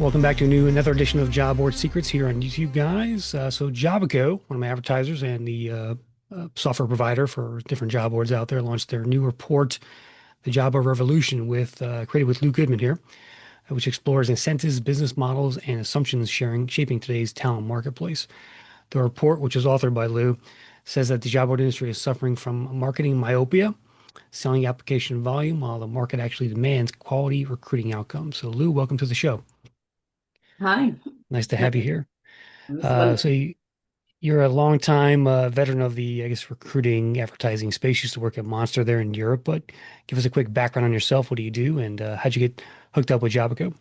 Welcome back to another edition of Job Board Secrets here on YouTube, guys. So Jobiqo, one of my advertisers and the software provider for different job boards out there, launched their new report, The Job Board Revolution, created with Lou Goodman here, which explores incentives, business models, and assumptions shaping today's talent marketplace. The report, which is authored by Lou, says that the job board industry is suffering from marketing myopia, selling application volume, while the market actually demands quality recruiting outcomes. So, Lou, welcome to the show. Hi. Nice to No, have you here. it was Uh, wonderful. so you, you're a longtime veteran of the, I guess, recruiting advertising space. You used to work at Monster there in Europe, but give us a quick background on yourself. What do you do, and how'd you get hooked up with Jobico?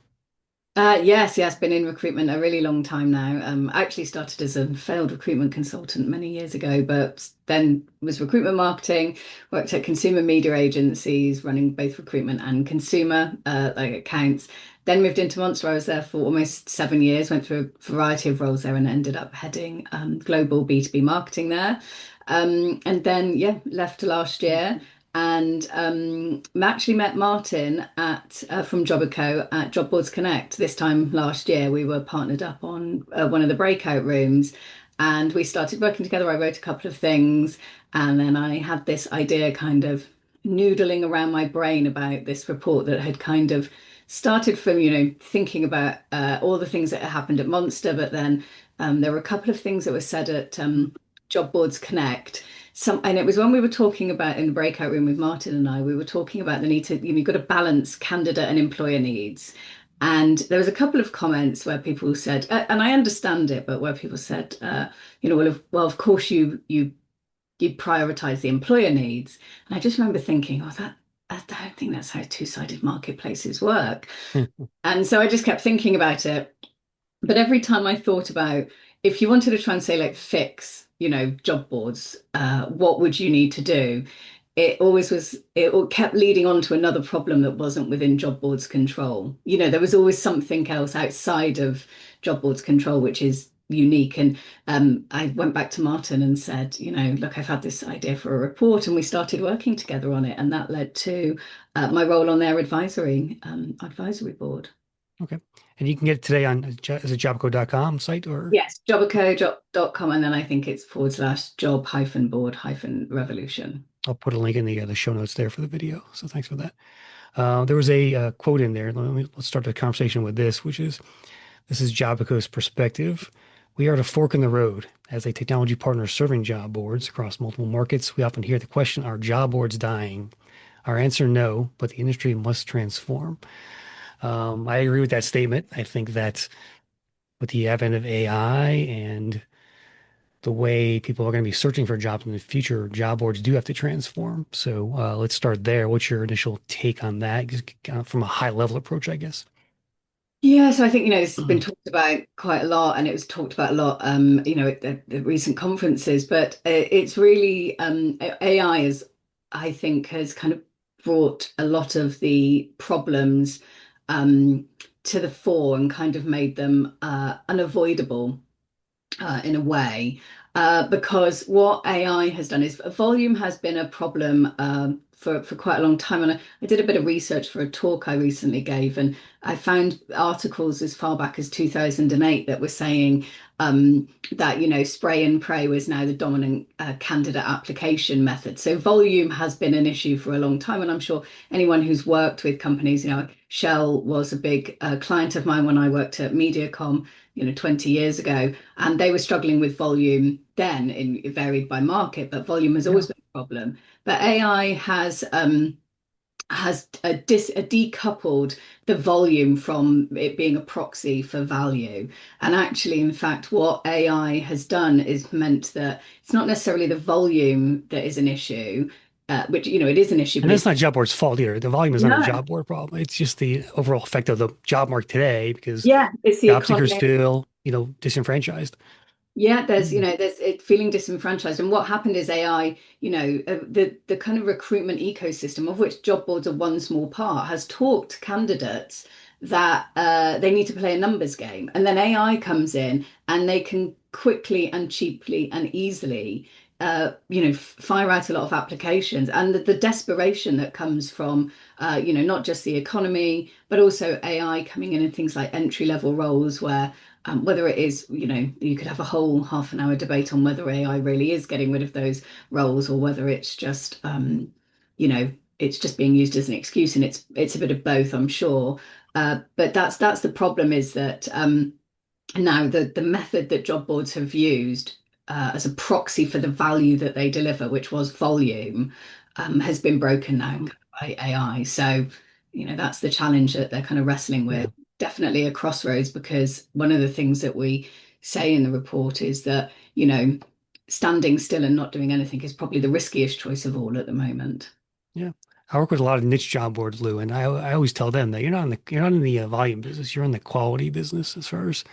Yes, been in recruitment a really long time now. I actually started as a failed recruitment consultant many years ago, but then was recruitment marketing, worked at consumer media agencies, running both recruitment and consumer like accounts. Then moved into Monster. I was there for almost 7 years, went through a variety of roles there and ended up heading global B2B marketing there. And then, yeah, left last year and actually met Martin at from Jobico at Job Boards Connect. This time last year, we were partnered up on one of the breakout rooms, and we started working together. I wrote a couple of things, and then I had this idea kind of noodling around my brain about this report that had kind of started from thinking about all the things that had happened at Monster, but then there were a couple of things that were said at Job Boards Connect. And it was when we were talking about in the breakout room with Martin and I, we were talking about the need to, you've got to balance candidate and employer needs. And there was a couple of comments where people said, and I understand it, but where people said, of course you prioritize the employer needs. And I just remember thinking, I don't think that's how two-sided marketplaces work. And so I just kept thinking about it. But every time I thought about if you wanted to try and say like fix, job boards, what would you need to do? It kept leading on to another problem that wasn't within job boards control. There was always something else outside of job boards control, which is unique. And I went back to Martin and said, look, I've had this idea for a report, and we started working together on it. And that led to my role on their advisory board. Okay, and you can get it today on is it jobico.com site or Yes, jobico.com, and then I think it's / job board revolution. I'll put a link in the show notes there for the video. So thanks for that. There was a quote in there. Let's start the conversation with this, which is this is Jobico's perspective. We are at a fork in the road. As a technology partner serving job boards across multiple markets, we often hear the question, are job boards dying? Our answer, no, but the industry must transform. I agree with that statement. I think that with the advent of AI and the way people are going to be searching for jobs in the future, job boards do have to transform. So let's start there. What's your initial take on that? Just kind of from a high level approach, I guess. Yeah, so I think, this has been talked about quite a lot, and it was talked about a lot, at the recent conferences, but it's really, AI I think, has kind of brought a lot of the problems to the fore and kind of made them unavoidable in a way, because what AI has done is volume has been a problem for quite a long time. And I did a bit of research for a talk I recently gave, and I found articles as far back as 2008 that were saying that, spray and pray was now the dominant candidate application method. So volume has been an issue for a long time. And I'm sure anyone who's worked with companies, Shell was a big client of mine when I worked at MediaCom, 20 years ago, and they were struggling with volume then. It varied by market, but volume has Yeah. always been a problem. But AI has decoupled the volume from it being a proxy for value. And actually, in fact, what AI has done is meant that it's not necessarily the volume that is an issue, which, it is an issue, And but that's it's not job board's fault either. The volume is not a no, job board problem. It's just the overall effect of the job market today because yeah, it's the job seekers economy. feel, disenfranchised. Yeah, Mm. there's it feeling disenfranchised. And what happened is AI, the kind of recruitment ecosystem, of which job boards are one small part, has taught candidates that they need to play a numbers game. And then AI comes in and they can quickly and cheaply and easily fire out a lot of applications, and the desperation that comes from, not just the economy, but also AI coming in and things like entry level roles where, whether it is, you could have a whole half an hour debate on whether AI really is getting rid of those roles or whether you know, it's just being used as an excuse, and it's a bit of both, I'm sure. But that's the problem is that now the method that job boards have used as a proxy for the value that they deliver, which was volume, has been broken now by AI. So, that's the challenge that they're kind of wrestling with. Yeah. Definitely a crossroads because one of the things that we say in the report is that, standing still and not doing anything is probably the riskiest choice of all at the moment. Yeah. I work with a lot of niche job boards, Lou, and I always tell them that you're not in the volume business. You're in the quality business as far as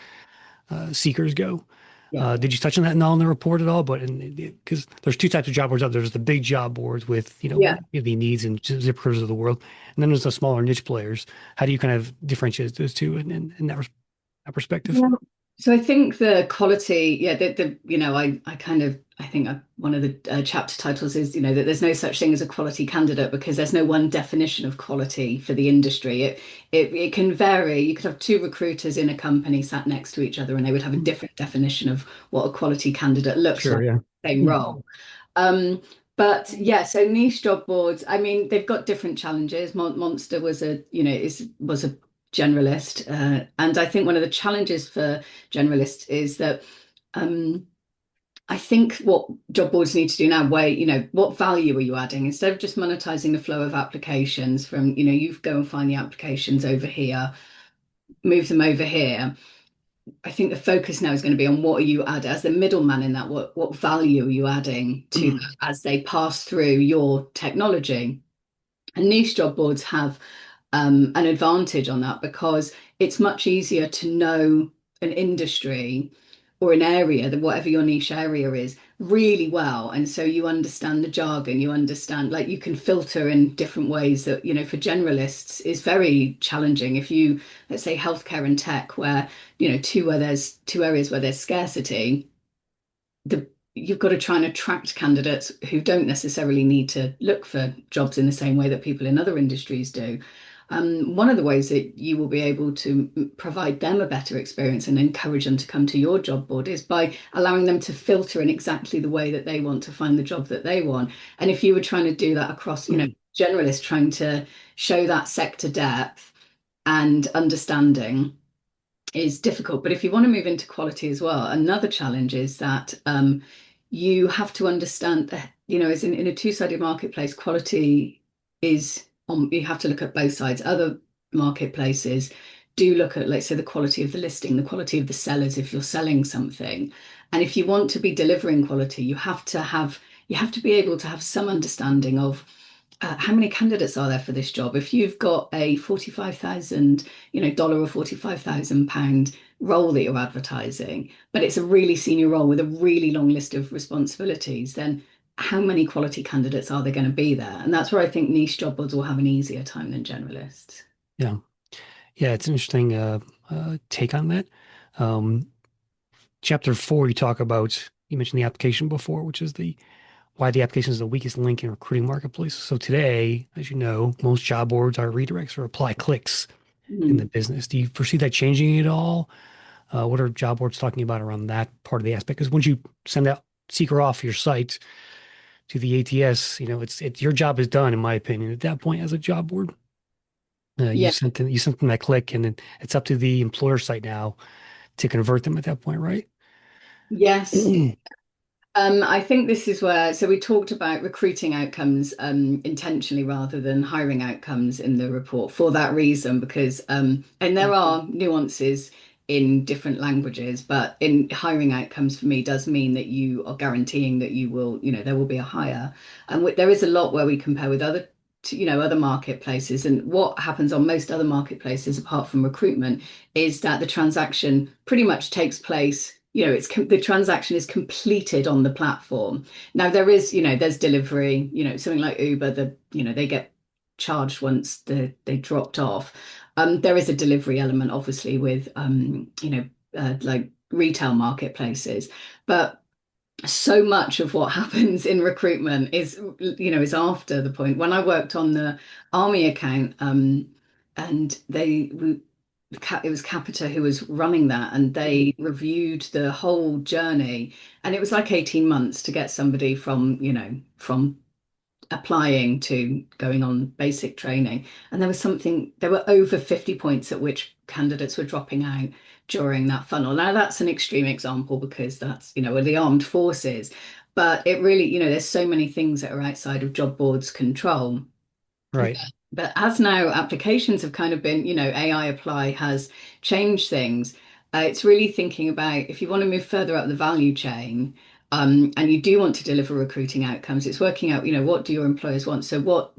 seekers go. Yeah. Did you touch on that in all in the report at all? But because there's two types of job boards out there. There's the big job boards with Yeah. the needs and zippers of the world, and then there's the smaller niche players. How do you kind of differentiate those two in that perspective? Yeah. So I think the quality, yeah, I think one of the chapter titles is, that there's no such thing as a quality candidate because there's no one definition of quality for the industry. It can vary. You could have two recruiters in a company sat next to each other and they would have a different definition of what a quality candidate looks Sure, like, yeah. same role. Um, but yeah, so niche job boards, I mean, they've got different challenges. Monster was was a generalist, and I think one of the challenges for generalists is that um, I think what job boards need to do now, what value are you adding instead of just monetizing the flow of applications from, you go and find the applications over here, move them over here. I think the focus now is going to be on what are you add as the middleman in that, what value are you adding to that as they pass through your technology. And niche job boards have an advantage on that because it's much easier to know an industry or an area, that whatever your niche area is, really well. And so you understand the jargon, you understand, like you can filter in different ways that, for generalists is very challenging. If you, let's say, healthcare and tech, where, there's two areas where there's scarcity, you've got to try and attract candidates who don't necessarily need to look for jobs in the same way that people in other industries do. One of the ways that you will be able to provide them a better experience and encourage them to come to your job board is by allowing them to filter in exactly the way that they want to find the job that they want. And if you were trying to do that across, generalists trying to show that sector depth and understanding is difficult. But if you want to move into quality as well, another challenge is that you have to understand that, as in a two-sided marketplace, quality is on, you have to look at both sides. Other marketplaces do look at, let's say, the quality of the listing, the quality of the sellers if you're selling something. And if you want to be delivering quality, you have to be able to have some understanding of how many candidates are there for this job? If you've got a 45,000, dollar or 45,000 pound role that you're advertising, but it's a really senior role with a really long list of responsibilities, then how many quality candidates are there going to be there? And that's where I think niche job boards will have an easier time than generalists. Yeah. Yeah, it's an interesting take on that. Um, Chapter 4, you talk about, you mentioned the application before, which is the why the application is the weakest link in recruiting marketplace. So today, as you know, most job boards are redirects or apply clicks in the Mm. business. Do you foresee that changing at all? What are job boards talking about around that part of the aspect? Because once you send that seeker off your site to the ATS, it's your job is done, in my opinion. At that point, as a job board, Yeah. you sent them that click, and it's up to the employer site now to convert them at that point, right? Yes. I think this is where, so we talked about recruiting outcomes intentionally rather than hiring outcomes in the report for that reason, because, and there are nuances in different languages, but in hiring outcomes for me does mean that you are guaranteeing that you will, there will be a hire. And there is a lot where we compare with other marketplaces. And what happens on most other marketplaces, apart from recruitment, is that the transaction pretty much takes place, the transaction is completed on the platform. Now there is, there's delivery, something like Uber, they get charged once they dropped off. There is a delivery element, obviously, with like retail marketplaces, but so much of what happens in recruitment is, is after the point. When I worked on the army account, and it was Capita who was running that, and they reviewed the whole journey, and it was like 18 months to get somebody from applying to going on basic training. And there were over 50 points at which candidates were dropping out during that funnel. Now, that's an extreme example because that's, the armed forces. But it really, there's so many things that are outside of job boards' control. Right. But as now applications have kind of been, AI apply has changed things. It's really thinking about if you want to move further up the value chain, and you do want to deliver recruiting outcomes, it's working out, what do your employers want? So what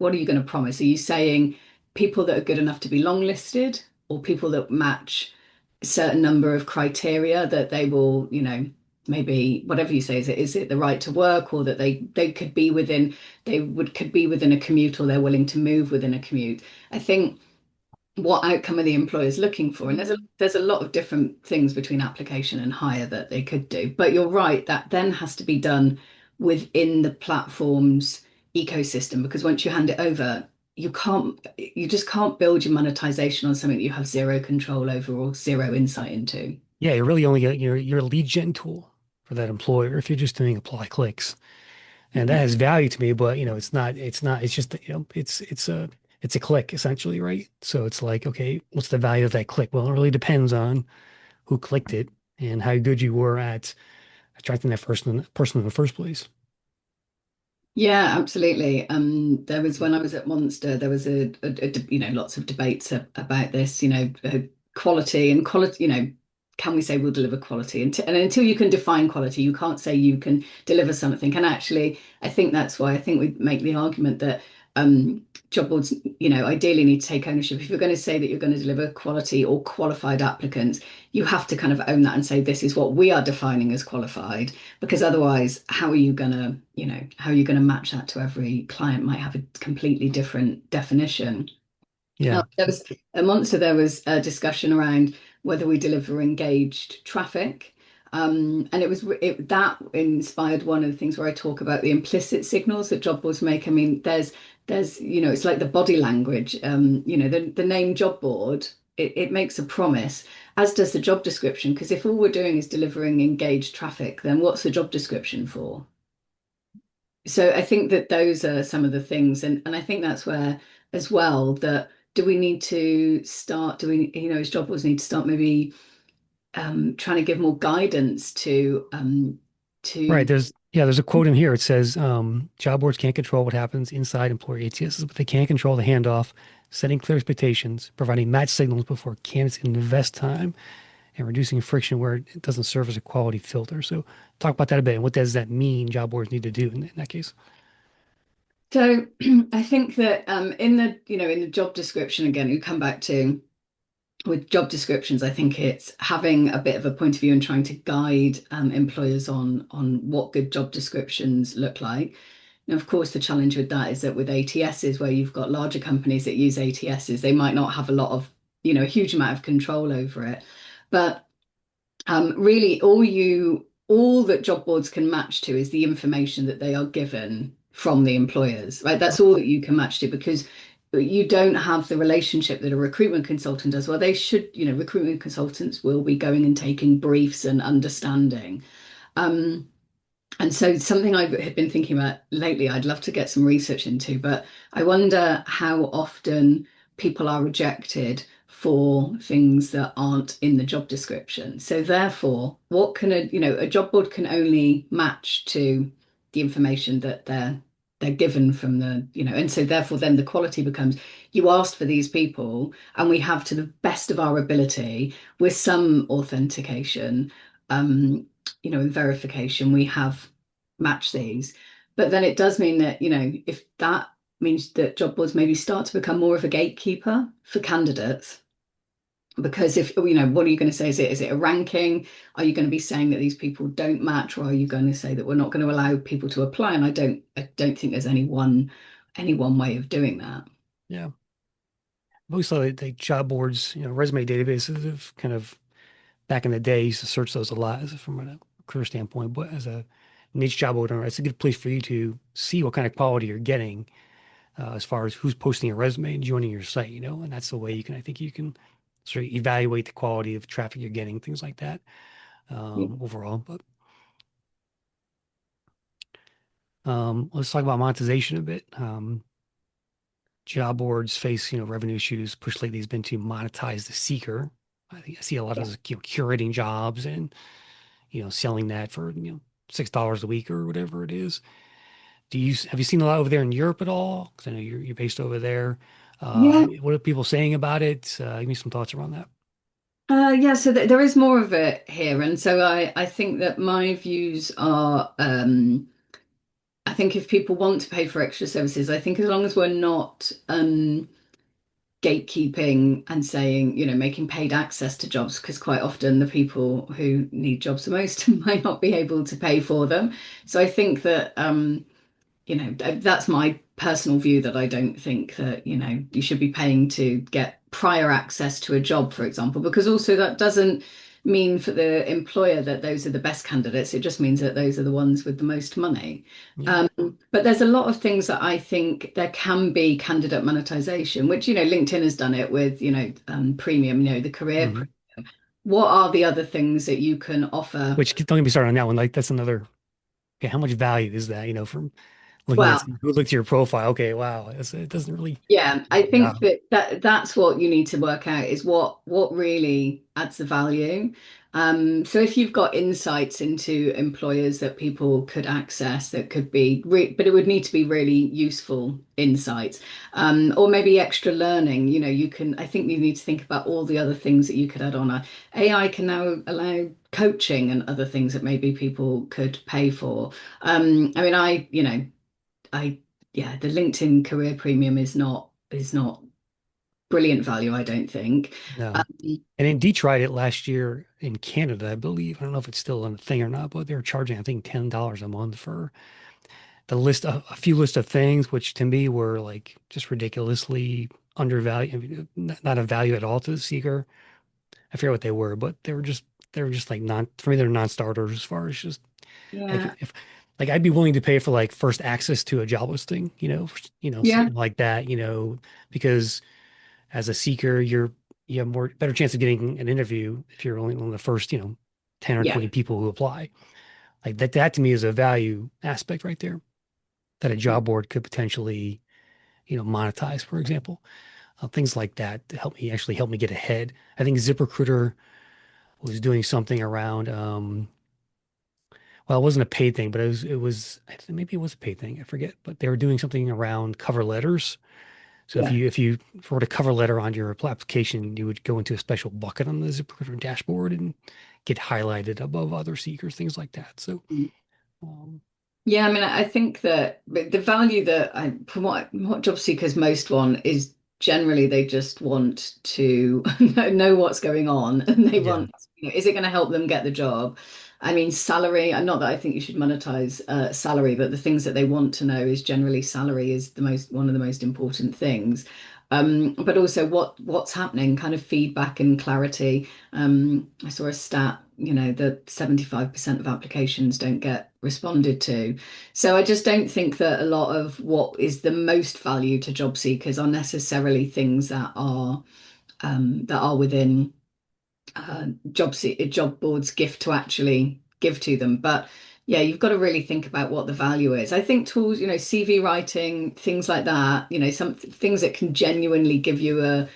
are you going to promise? Are you saying people that are good enough to be longlisted, or people that match a certain number of criteria that they will, maybe whatever you say, is it the right to work, or that they could be within could be within a commute, or they're willing to move within a commute. I think what outcome are the employers looking for? And there's a lot of different things between application and hire that they could do. But you're right, that then has to be done within the platform's ecosystem, because once you hand it over, you just can't build your monetization on something that you have zero control over or zero insight into. Yeah, you're really only your lead gen tool for that employer if you're just doing apply clicks. And that has value to me, but it's just, it's a click essentially, right? So it's like, okay, what's the value of that click? Well, it really depends on who clicked it and how good you were at attracting that person in the first place. Yeah, absolutely. There was when I was at Monster, there was lots of debates about this, quality and quality, can we say we'll deliver quality? And until you can define quality, you can't say you can deliver something. And actually, I think that's why I think we make the argument that job boards, ideally need to take ownership. If you're going to say that you're going to deliver quality or qualified applicants, you have to kind of own that and say, this is what we are defining as qualified, because otherwise, how are you going to match that to every client might have a completely different definition. Yeah. There was a Monster, there was a discussion around whether we deliver engaged traffic. And that inspired one of the things where I talk about the implicit signals that job boards make. I mean, it's like the body language. The name job board, it makes a promise, as does the job description. Because if all we're doing is delivering engaged traffic, then what's the job description for? So I think that those are some of the things, and I think that's where as well that do we, as job boards need to start maybe trying to give more guidance Right. to There's a quote in here. It says, job boards can't control what happens inside employer ATSs, but they can control the handoff, setting clear expectations, providing match signals before candidates invest time, and reducing friction where it doesn't serve as a quality filter. So talk about that a bit. And what does that mean job boards need to do in that case? so I think that in the job description again, you come back to with job descriptions, I think it's having a bit of a point of view and trying to guide employers on what good job descriptions look like. Now, of course, the challenge with that is that with ATSs, where you've got larger companies that use ATSs, they might not have a huge amount of control over it. But really, all that job boards can match to is the information that they are given from the employers, right? That's all that you can match to, because you don't have the relationship that a recruitment consultant does. Well, they should, recruitment consultants will be going and taking briefs and understanding. Um, and so something I have been thinking about lately, I'd love to get some research into, but I wonder how often people are rejected for things that aren't in the job description. So therefore, what can a job board can only match to the information that they're given from and so therefore then the quality becomes, you asked for these people and we have, to the best of our ability, with some authentication, and verification, we have matched these. But then it does mean that, if that means that job boards maybe start to become more of a gatekeeper for candidates, because if, what are you going to say? Is it a ranking? Are you going to be saying that these people don't match, or are you going to say that we're not going to allow people to apply? And I don't think there's any one way of doing that. Yeah. Most of the job boards, resume databases have kind of back in the day used to search those a lot from what career standpoint, but as a niche job owner, it's a good place for you to see what kind of quality you're getting as far as who's posting a resume and joining your site, and that's the way you can, I think you can sort of evaluate the quality of traffic you're getting, things like that overall. But let's talk about monetization a bit. Job boards face, revenue issues. Push lately has been to monetize the seeker. I think I see a lot Yeah. of, curating jobs and, selling that for, $6 a week or whatever it is. Have you seen a lot over there in Europe at all? Because I know you're based over there. Yeah. What are people saying about it? Give me some thoughts around that. Yeah, so there is more of it here. And so I think that my views are I think if people want to pay for extra services, I think as long as we're not gatekeeping and saying, making paid access to jobs, because quite often the people who need jobs the most might not be able to pay for them. So I think that that's my personal view that I don't think that, you should be paying to get prior access to a job, for example, because also that doesn't mean for the employer that those are the best candidates. It just means that those are the ones with the most money. Yeah. Um, but there's a lot of things that I think there can be candidate monetization, which, LinkedIn has done it with, premium, the career. Hmm. What are the other things that you can offer? Which don't get me started on that one. Like that's another. Okay, how much value is that? From looking at Well, who looked at your profile. Okay, wow, it doesn't really yeah, do I the think job. that's what you need to work out is what really adds the value. So if you've got insights into employers that people could access, that could be, but it would need to be really useful insights, or maybe extra learning. You can. I think you need to think about all the other things that you could add on. AI can now allow coaching and other things that maybe people could pay for. I mean, I yeah, the LinkedIn career premium is not brilliant value, I don't think. No. Um, And Indeed tried it last year in Canada, I believe. I don't know if it's still a thing or not, but they were charging, I think, $10 a month for a few list of things, which to me were like just ridiculously undervalued, I mean, not a value at all to the seeker. I forget what they were, but they were just like for me, they're non-starters as far as just like yeah, if like I'd be willing to pay for like first access to a job listing, yeah, something like that, because as a seeker, you have better chance of getting an interview if you're only one of the first, 10 or yeah, 20 people who apply. Like that to me is a value aspect right there that a job board could potentially, monetize, for example. Things like that to help me get ahead. I think ZipRecruiter was doing something around, well, it wasn't a paid thing, but I think maybe it was a paid thing. I forget, but they were doing something around cover letters. So if yeah. you wrote a cover letter on your application, you would go into a special bucket on the ZipRecruiter dashboard and get highlighted above other seekers, things like that. So, um, Yeah, I mean, I think that but the value that from what job seekers most want is generally they just want to know what's going on, and they yeah, want, is it going to help them get the job? I mean, salary, and not that I think you should monetize salary, but the things that they want to know is generally salary is one of the most important things. But also what's happening, kind of feedback and clarity. I saw a stat, that 75% of applications don't get responded to. So I just don't think that a lot of what is the most value to job seekers are necessarily things that are within job boards gift to actually give to them. But yeah, you've got to really think about what the value is. I think tools, CV writing, things like that, some things that can genuinely give you a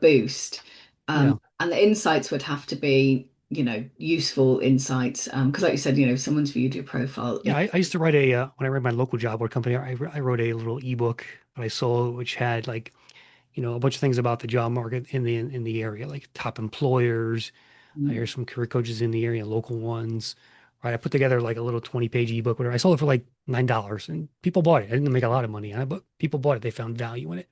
boost. yeah, And the insights would have to be, useful insights. Because like you said, someone's viewed your profile. yeah. I used to write when I read my local job board company, I wrote a little ebook that I sold, which had like, a bunch of things about the job market in the area, like top employers. Here's some career coaches in the area, local ones. Right. I put together like a little 20-page ebook, whatever. I sold it for like $9 and people bought it. I didn't make a lot of money on it, but people bought it. They found value in it.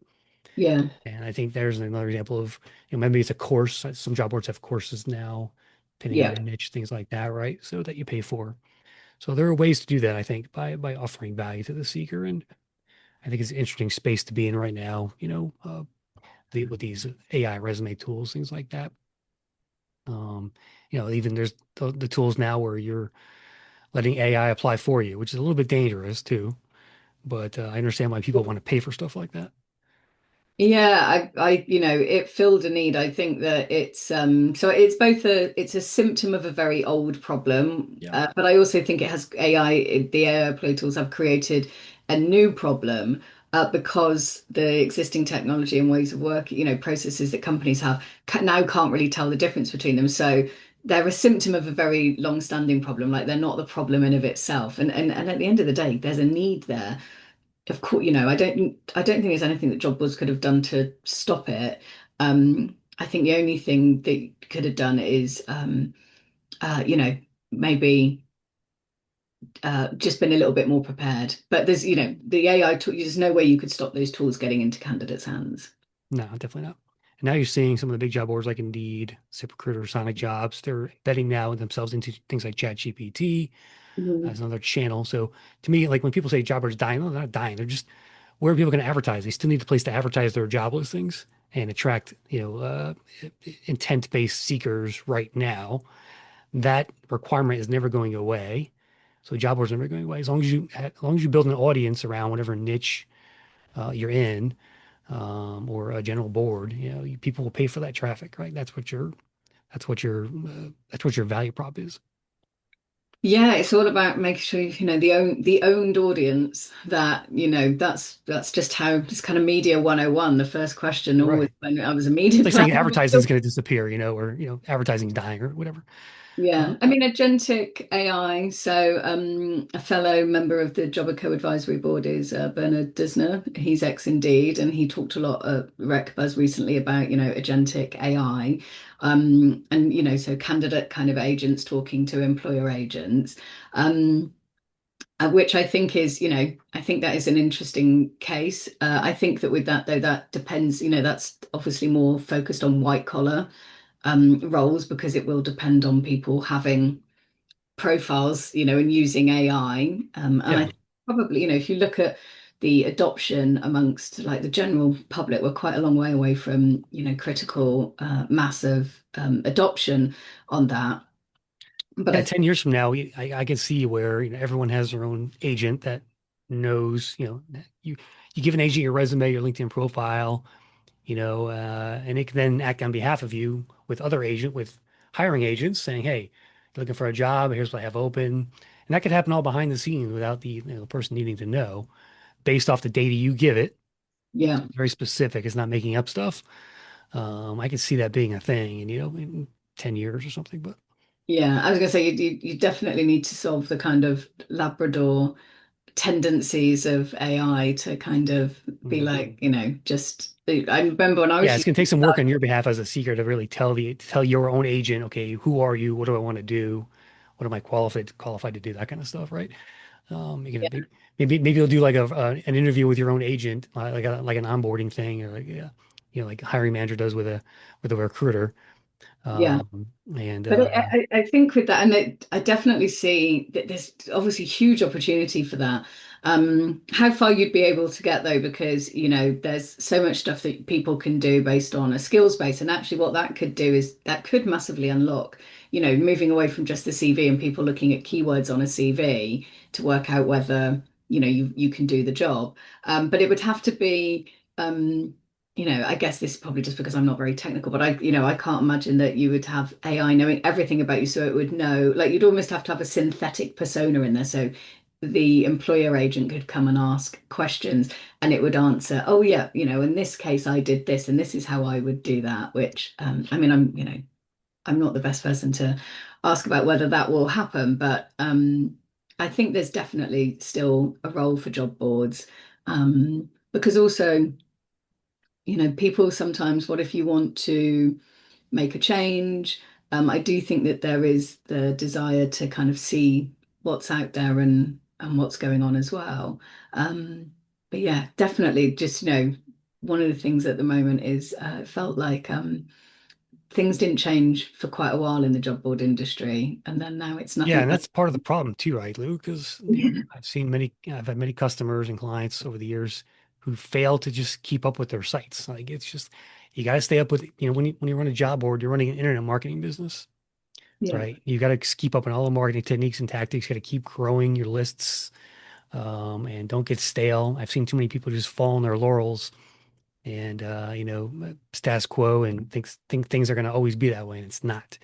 Yeah, And I think there's another example of, maybe it's a course. Some job boards have courses now, depending on yeah. your niche, things like that, right? So that you pay for. So there are ways to do that, I think, by offering value to the seeker. And I think it's an interesting space to be in right now, with these AI resume tools, things like that. Um, even there's the tools now where you're letting AI apply for you, which is a little bit dangerous too. But I understand why people want to pay for stuff like that. Yeah, it filled a need. I think that so it's both it's a symptom of a very old problem, Yeah. but I also think it has the AI play tools have created a new problem because the existing technology and ways of working, processes that companies have now can't really tell the difference between them. So they're a symptom of a very long-standing problem. Like they're not the problem in of itself. And at the end of the day, there's a need there. Of course, I don't think there's anything that job boards could have done to stop it. I think the only thing they could have done is maybe just been a little bit more prepared. But the AI tool, there's no way you could stop those tools getting into candidates' hands. No, definitely not. And now you're seeing some of the big job boards like Indeed, ZipRecruiter, Sonic Jobs. They're betting now themselves into things like ChatGPT Mhm. as another channel. So to me, like when people say job boards dying, no, they're not dying. They're just where are people going to advertise? They still need a place to advertise their job listings and attract, intent-based seekers right now. That requirement is never going away. So job boards are never going away. As long as you build an audience around whatever niche you're in, or a general board, people will pay for that traffic, right? That's what your value prop is. Yeah, it's all about making sure the owned audience that that's just how it's kind of media 101. The first question always Right. when I was a media It's like saying planner. advertising is going to disappear, or advertising dying or whatever. Uh, Yeah, I mean, agentic AI. So, a fellow member of the Jobico advisory board is Bernard Disner. He's ex-Indeed, and he talked a lot at Rec Buzz recently about, agentic AI, and so candidate kind of agents talking to employer agents, um, which I think is, I think that is an interesting case. I think that with that though, that depends, that's obviously more focused on white collar roles because it will depend on people having profiles, and using AI. And I yeah. think probably, if you look at the adoption amongst like the general public, we're quite a long way away from, critical mass of adoption on that. But Yeah, I think, 10 years from now, I can see where, everyone has their own agent that knows, you give an agent your resume, your LinkedIn profile, and it can then act on behalf of you with hiring agents saying, hey, you're looking for a job, here's what I have open. And that could happen all behind the scenes without the person needing to know based off the data you give it. So yeah, it's very specific. It's not making up stuff. I can see that being a thing in 10 years or something, but yeah. I was going to say you definitely need to solve the kind of Labrador tendencies of AI to kind of be mhm. like, just I remember when I Yeah, was it's using going to take some work on your behalf as a seeker to really tell your own agent, okay, who are you? What do I want to do? What am I qualified to do? That kind of stuff, right? Maybe you'll do like an interview with your own agent, like an onboarding thing, or like like a hiring manager does with a recruiter. yeah. And But I think with that, and I definitely see that there's obviously huge opportunity for that. How far you'd be able to get though, because there's so much stuff that people can do based on a skills base, and actually what that could do is that could massively unlock, moving away from just the CV and people looking at keywords on a CV to work out whether you can do the job. But it would have to be. I guess this is probably just because I'm not very technical, but I can't imagine that you would have AI knowing everything about you, so it would know, like you'd almost have to have a synthetic persona in there. So the employer agent could come and ask questions and it would answer, oh yeah, in this case I did this and this is how I would do that, which I mean I'm not the best person to ask about whether that will happen, but I think there's definitely still a role for job boards. Because also people sometimes, what if you want to make a change? I do think that there is the desire to kind of see what's out there and what's going on as well. But yeah, definitely just, one of the things at the moment is it felt like things didn't change for quite a while in the job board industry, and then now it's yeah, nothing and but that's part of the problem too, right, Lou? Because I've had many customers and clients over the years who fail to just keep up with their sites. Like it's just You got to stay up with, when you run a job board, you're running an internet marketing business, Yeah. right? You got to keep up on all the marketing techniques and tactics. You got to keep growing your lists, and don't get stale. I've seen too many people just fall on their laurels and, status quo and think things are going to always be that way, and it's not.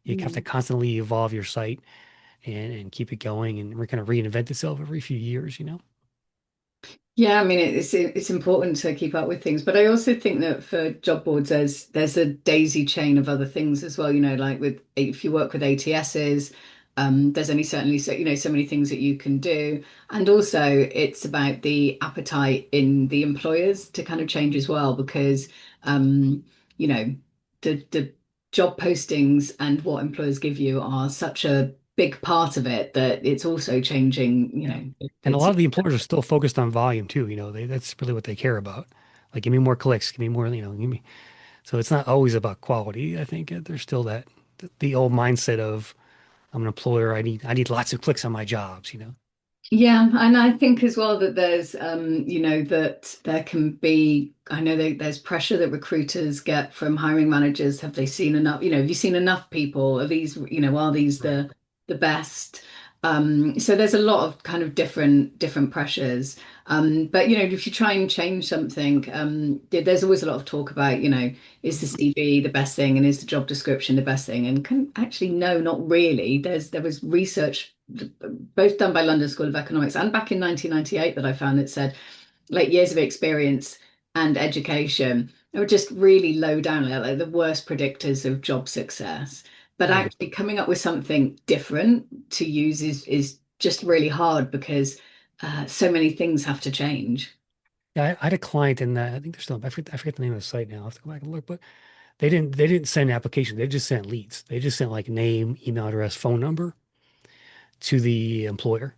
You have to Mm. constantly evolve your site and keep it going, and we're kind of reinvent itself every few years. Yeah, I mean it's important to keep up with things, but I also think that for job boards there's a daisy chain of other things as well. Like with if you work with ATSs, there's only certainly so many things that you can do, and also it's about the appetite in the employers to kind of change as well, because you know the job postings and what employers give you are such a big part of it that it's also changing. Yeah. And a It's lot of the employers are still focused on volume too. That's really what they care about. Like, give me more clicks, give me more, give me. So it's not always about quality. I think there's still the old mindset of I'm an employer. I need lots of clicks on my jobs. Yeah, and I think as well that there's, that there can be, I know there's pressure that recruiters get from hiring managers. Have they seen enough? Have you seen enough people? Are these, are these Right. the best? So there's a lot of kind of different pressures. But if you try and change something, there's always a lot of talk about, is the CV the best thing and is the job description the best thing? And actually, no, not really. There was research both done by London School of Economics and back in 1998 that I found that said like years of experience and education they were just really low down, like the worst predictors of job success. But Yeah. actually coming up with something different to use is just really hard because so many things have to change. Yeah. I had a client in that. I think they're still, I forget the name of the site now. I have to go back and look, but they didn't send applications. They just sent leads. They just sent like name, email address, phone number to the employer.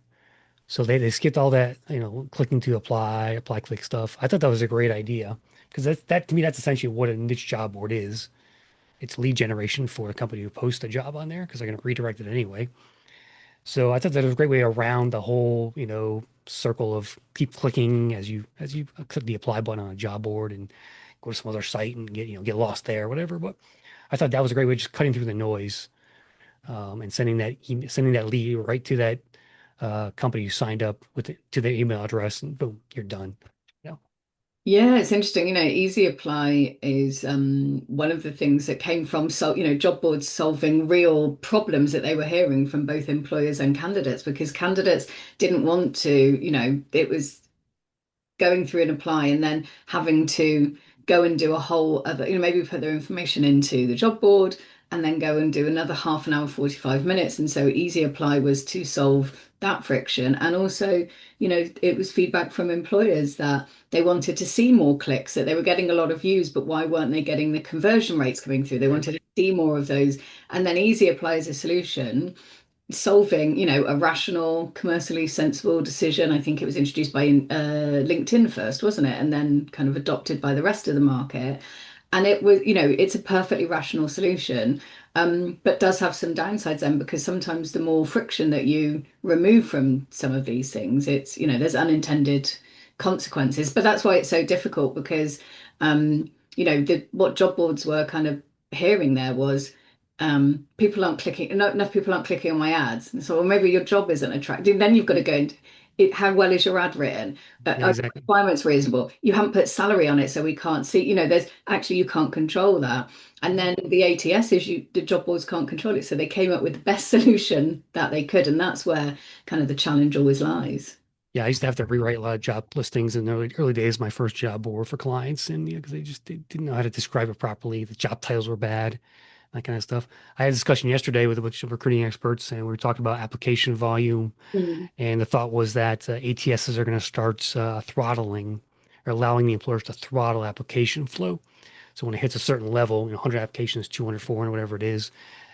So they skipped all that, clicking to apply, click stuff. I thought that was a great idea because that to me, that's essentially what a niche job board is. It's lead generation for a company who posts a job on there because they're going to redirect it anyway. So I thought that was a great way around the whole, circle of keep clicking as you click the apply button on a job board and go to some other site and get lost there, whatever. But I thought that was a great way of just cutting through the noise, and sending that lead right to that company you signed up with to their email address, and boom, you're done. Yeah. Yeah, it's interesting. Easy Apply is one of the things that came from job boards solving real problems that they were hearing from both employers and candidates because candidates didn't want to, it was going through and apply and then having to go and do a whole other, maybe put their information into the job board and then go and do another half an hour, 45 minutes. And so Easy Apply was to solve that friction. And also, it was feedback from employers that they wanted to see more clicks, that they were getting a lot of views, but why weren't they getting the conversion rates coming through? They Right. wanted to see more of those. And then Easy Apply as a solution solving, a rational, commercially sensible decision. I think it was introduced by LinkedIn first, wasn't it? And then kind of adopted by the rest of the market. And it was, it's a perfectly rational solution, but does have some downsides then because sometimes the more friction that you remove from some of these things, it's, there's unintended consequences. But that's why it's so difficult because, what job boards were kind of hearing there was people aren't clicking, not enough people aren't clicking on my ads. And so, well, maybe your job isn't attractive. Then you've got to go into it. How well is your ad written? Yeah, Are the exactly. requirements reasonable? You haven't put salary on it, so we can't see. There's actually you can't control that. And then the ATS is the job boards can't control it. So they came up with the best solution that they could. And that's where kind of the challenge always lies. Yeah, I used to have to rewrite a lot of job listings in the early days of my first job board for clients, and because they didn't know how to describe it properly. The job titles were bad, that kind of stuff. I had a discussion yesterday with a bunch of recruiting experts, and we were talking about application volume. Mm. And the thought was that ATSs are going to start throttling or allowing the employers to throttle application flow. So when it hits a certain level, 100 applications, 200, 400, whatever it is,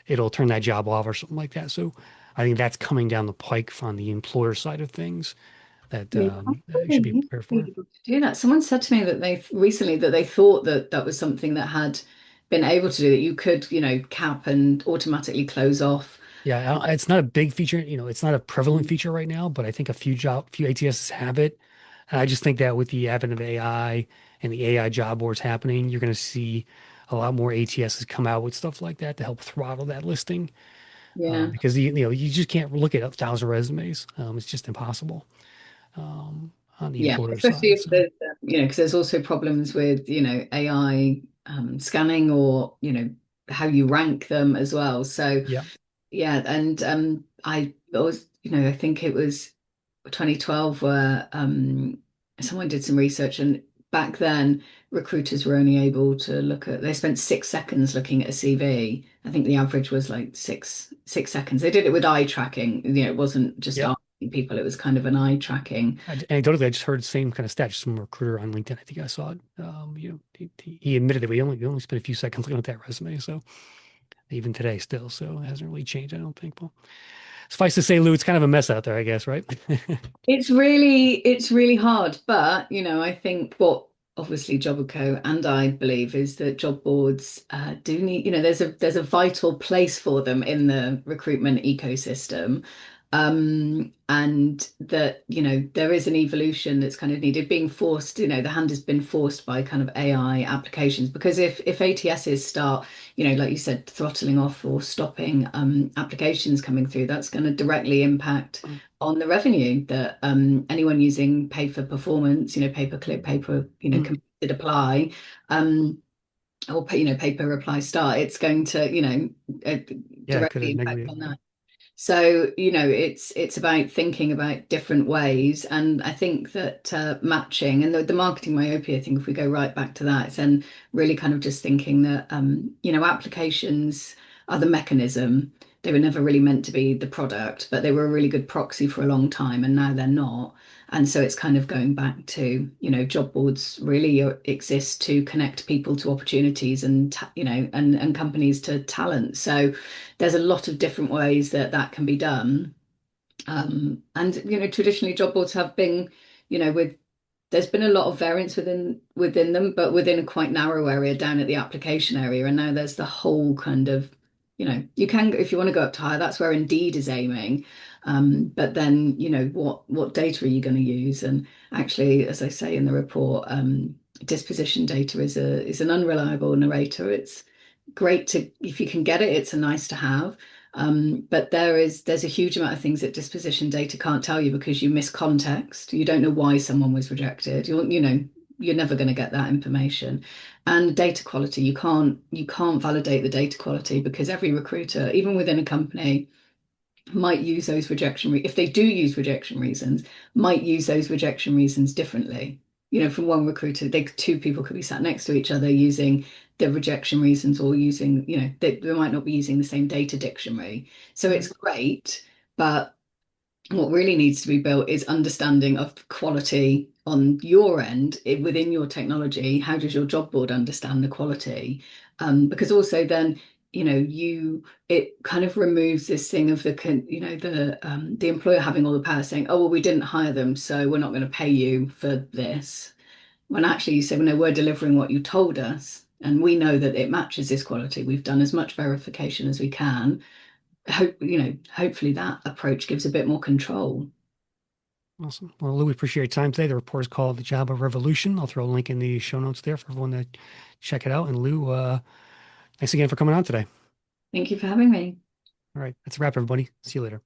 it'll turn that job off or something like that. So I think that's coming down the pike on the employer side of things that Yeah, I you should think be you prepared be for. able to do that. Someone said to me that they recently that they thought that that was something that had been able to do that you could, cap and automatically close off. Yeah, it's not a big feature. It's not a prevalent feature right now, but I think a few ATSs have it. And I just think that with the advent of AI and the AI job boards happening, you're going to see a lot more ATSs come out with stuff like that to help throttle that listing. Yeah. Because you just can't look at 1,000 resumes. It's just impossible on the Yeah, employer especially side. if So there's, because there's also problems with, AI scanning or, how you rank them as well. So, yeah, yeah, and I always, I think it was 2012 where someone did some research, and back then recruiters were only able to they spent 6 seconds looking at a CV. I think the average was like six seconds. They did it with eye tracking. It wasn't just yep. asking people, it was kind of an eye tracking. Anecdotally, I just heard the same kind of stat just from a recruiter on LinkedIn. I think I saw it. He admitted that we only spent a few seconds looking at that resume. So even today, still, so it hasn't really changed. I don't think. Well, suffice to say, Lou, it's kind of a mess out there, I guess, right? It's really hard, but I think what obviously Jobico and I believe is that job boards do need, there's a vital place for them in the recruitment ecosystem. And that, there is an evolution that's kind of needed, being forced, the hand has been forced by kind of AI applications. Because if ATSs start, like you said, throttling off or stopping applications coming through, that's going to directly impact on the revenue that anyone using pay for performance, pay per click, pay per, completed apply, or pay per reply start, it's going to, Yeah, it could directly have impact negatively. on that. So, it's about thinking about different ways. And I think that matching and the marketing myopia thing, if we go right back to that, it's then really kind of just thinking that, applications are the mechanism. They were never really meant to be the product, but they were a really good proxy for a long time, and now they're not. And so it's kind of going back to, job boards really exist to connect people to opportunities and, and companies to talent. So there's a lot of different ways that that can be done. And traditionally job boards have been, with there's been a lot of variance within them, but within a quite narrow area down at the application area. And now there's the whole kind of, you can, if you want to go up to higher, that's where Indeed is aiming. But then, what data are you going to use? And actually, as I say in the report, disposition data is an unreliable narrator. It's great to, if you can get it, it's a nice to have. But there's a huge amount of things that disposition data can't tell you because you miss context. You don't know why someone was rejected. You're never going to get that information. And data quality, you can't validate the data quality because every recruiter, even within a company, might use those if they do use rejection reasons, might use those rejection reasons differently. From one recruiter, two people could be sat next to each other using the rejection reasons, or using, they might not be using the same data dictionary. So it's Right. great, but what really needs to be built is understanding of quality on your end within your technology. How does your job board understand the quality? Because also then, it kind of removes this thing of the employer having all the power, saying, oh well, we didn't hire them, so we're not going to pay you for this. When actually you say, well, no, we're delivering what you told us, and we know that it matches this quality. We've done as much verification as we can. Hopefully that approach gives a bit more control. Awesome. Well, Lou, we appreciate your time today. The report is called The Job of Revolution. I'll throw a link in the show notes there for everyone to check it out. And Lou, thanks again for coming on today. Thank you for having me. All right, that's a wrap, everybody. See you later.